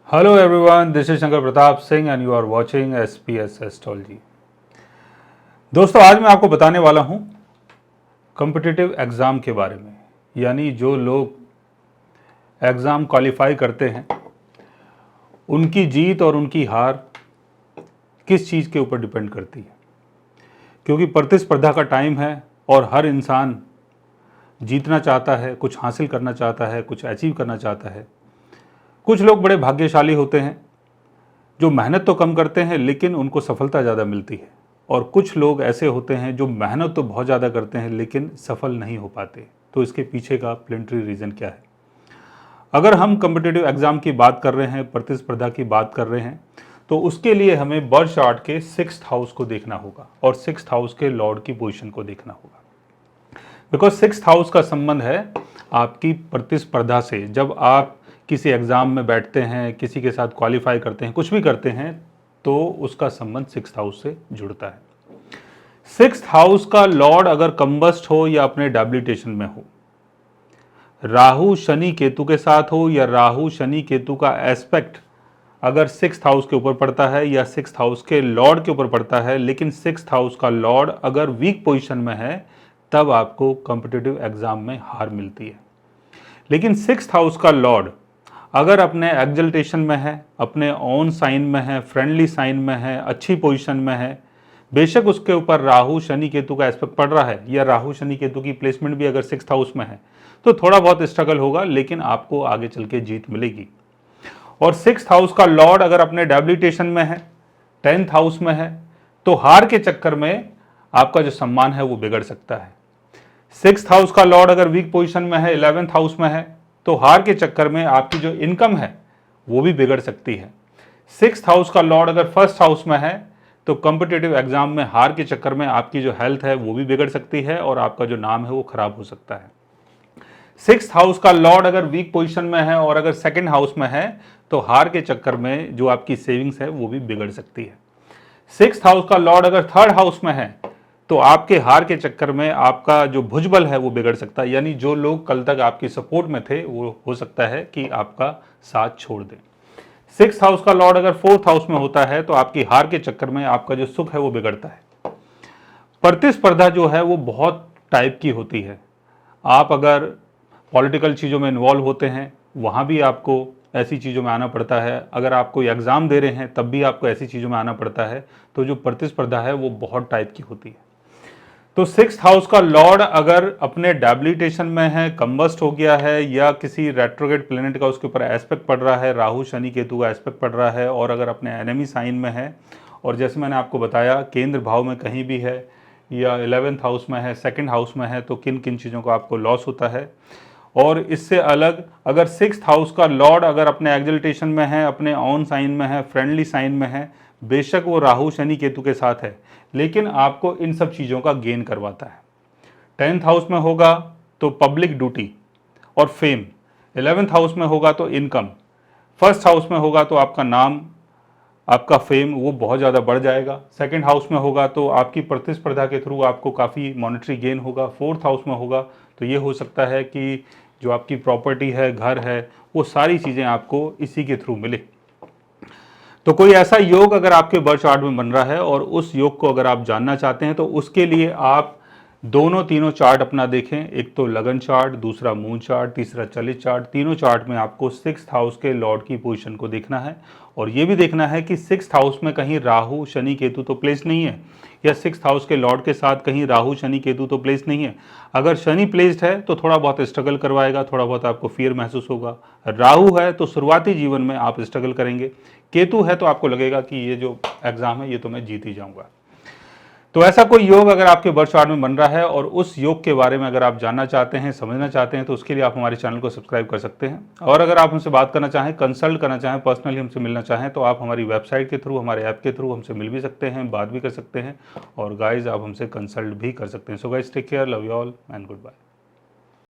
Hello everyone, this is Shankar Pratap Singh and you are watching SPS Astrology। दोस्तों आज मैं आपको बताने वाला हूँ कॉम्पिटिटिव एग्ज़ाम के बारे में, यानी जो लोग एग्ज़ाम क्वालिफाई करते हैं उनकी जीत और उनकी हार किस चीज़ के ऊपर डिपेंड करती है। क्योंकि प्रतिस्पर्धा का टाइम है और हर इंसान जीतना चाहता है, कुछ हासिल करना चाहता है, कुछ अचीव करना चाहता है। कुछ लोग बड़े भाग्यशाली होते हैं जो मेहनत तो कम करते हैं लेकिन उनको सफलता ज़्यादा मिलती है, और कुछ लोग ऐसे होते हैं जो मेहनत तो बहुत ज़्यादा करते हैं लेकिन सफल नहीं हो पाते। तो इसके पीछे का प्लेनेटरी रीज़न क्या है? अगर हम कॉम्पिटिटिव एग्ज़ाम की बात कर रहे हैं, प्रतिस्पर्धा की बात कर रहे हैं, तो उसके लिए हमें बर्थ चार्ट के 6th हाउस को देखना होगा और 6th हाउस के लॉर्ड की पोजीशन को देखना होगा। बिकॉज 6th हाउस का संबंध है आपकी प्रतिस्पर्धा से। जब आप किसी एग्ज़ाम में बैठते हैं, किसी के साथ क्वालिफाई करते हैं, कुछ भी करते हैं, तो उसका संबंध 6th हाउस से जुड़ता है। 6th हाउस का लॉर्ड अगर कंबस्ट हो या अपने डेबिलिटेशन में हो, राहु शनि केतु के साथ हो या राहु शनि केतु का एस्पेक्ट अगर 6th हाउस के ऊपर पड़ता है या 6th हाउस के लॉर्ड के ऊपर पड़ता है, लेकिन 6th हाउस का लॉर्ड अगर वीक पोजीशन में है, तब आपको कॉम्पिटिटिव एग्ज़ाम में हार मिलती है। लेकिन 6th हाउस का लॉर्ड अगर अपने एक्जल्टेशन में है, अपने ओन साइन में है, फ्रेंडली साइन में है, अच्छी पोजीशन में है, बेशक उसके ऊपर राहु शनि केतु का एस्पेक्ट पड़ रहा है या राहु शनि केतु की प्लेसमेंट भी अगर 6th हाउस में है, तो थोड़ा बहुत स्ट्रगल होगा लेकिन आपको आगे चल के जीत मिलेगी। और 6th हाउस का लॉर्ड अगर अपने डेबिलिटेशन में है, 10th हाउस में है, तो हार के चक्कर में आपका जो सम्मान है वो बिगड़ सकता है। 6th हाउस का लॉर्ड अगर वीक पोजीशन में है, 11th हाउस में है, तो हार के चक्कर में आपकी जो इनकम है वो भी बिगड़ सकती है। 6th हाउस का लॉर्ड अगर 1st हाउस में है, तो कॉम्पिटिटिव एग्जाम में हार के चक्कर में आपकी जो हेल्थ है वो भी बिगड़ सकती है और आपका जो नाम है वो खराब हो सकता है। 6th हाउस का लॉर्ड अगर वीक पोजीशन में है और अगर 2nd हाउस में है, तो हार के चक्कर में जो आपकी सेविंग्स है वो भी बिगड़ सकती है। 6th हाउस का लॉर्ड अगर 3rd हाउस में है, तो आपके हार के चक्कर में आपका जो भुजबल है वो बिगड़ सकता है, यानी जो लोग कल तक आपकी सपोर्ट में थे वो हो सकता है कि आपका साथ छोड़ दें। 6th हाउस का लॉर्ड अगर 4th हाउस में होता है, तो आपकी हार के चक्कर में आपका जो सुख है वो बिगड़ता है। प्रतिस्पर्धा जो है वो बहुत टाइप की होती है। आप अगर पॉलिटिकल चीज़ों में इन्वॉल्व होते हैं, वहाँ भी आपको ऐसी चीज़ों में आना पड़ता है। अगर आप कोई एग्ज़ाम दे रहे हैं, तब भी आपको ऐसी चीज़ों में आना पड़ता है। तो जो प्रतिस्पर्धा है वो बहुत टाइप की होती है। तो 6th हाउस का लॉर्ड अगर अपने डेबिलिटेशन में है, कंबस्ट हो गया है, या किसी रेट्रोग्रेड प्लेनेट का उसके ऊपर एस्पेक्ट पड़ रहा है, राहु शनि केतु का एस्पेक्ट पड़ रहा है, और अगर अपने एनिमी साइन में है, और जैसे मैंने आपको बताया केंद्र भाव में कहीं भी है या 11th हाउस में है, 2nd हाउस में है, तो किन किन चीज़ों का आपको लॉस होता है। और इससे अलग अगर 6th हाउस का लॉर्ड अगर अपने एक्जल्टेशन में है, अपने ऑन साइन में है, फ्रेंडली साइन में है, बेशक वो राहु शनि केतु के साथ है, लेकिन आपको इन सब चीज़ों का गेन करवाता है। 10th हाउस में होगा तो पब्लिक ड्यूटी और फेम, 11th हाउस में होगा तो इनकम, 1st हाउस में होगा तो आपका नाम, आपका फेम वो बहुत ज़्यादा बढ़ जाएगा। 2nd हाउस में होगा तो आपकी प्रतिस्पर्धा के थ्रू आपको काफ़ी मॉनेटरी गेन होगा। 4th हाउस में होगा तो ये हो सकता है कि जो आपकी प्रॉपर्टी है, घर है, वो सारी चीज़ें आपको इसी के थ्रू मिले। तो कोई ऐसा योग अगर आपके बर्थ चार्ट में बन रहा है और उस योग को अगर आप जानना चाहते हैं, तो उसके लिए आप दोनों तीनों चार्ट अपना देखें। एक तो लगन चार्ट, दूसरा मून चार्ट, तीसरा चलित चार्ट। तीनों चार्ट में आपको 6th हाउस के लॉर्ड की पोजीशन को देखना है, और ये भी देखना है कि 6th हाउस में कहीं राहु शनि केतु तो प्लेस नहीं है, या 6th हाउस के लॉर्ड के साथ कहीं राहु शनि केतु तो प्लेस नहीं है। अगर शनि प्लेस्ड है तो थोड़ा बहुत स्ट्रगल करवाएगा, थोड़ा बहुत आपको फियर महसूस होगा। राहु है तो शुरुआती जीवन में आप स्ट्रगल करेंगे। केतु है तो आपको लगेगा कि ये जो एग्जाम है ये तो मैं जीत ही जाऊंगा। तो ऐसा कोई योग अगर आपके बर्थ चार्ट में बन रहा है और उस योग के बारे में अगर आप जानना चाहते हैं, समझना चाहते हैं, तो उसके लिए आप हमारे चैनल को सब्सक्राइब कर सकते हैं। और अगर आप हमसे बात करना चाहें, कंसल्ट करना चाहें, पर्सनली हमसे मिलना चाहें, तो आप हमारी वेबसाइट के थ्रू, हमारे ऐप के थ्रू हमसे मिल भी सकते हैं, बात भी कर सकते हैं, और गाइज आप हमसे कंसल्ट भी कर सकते हैं। So guys take care, love you all and good bye.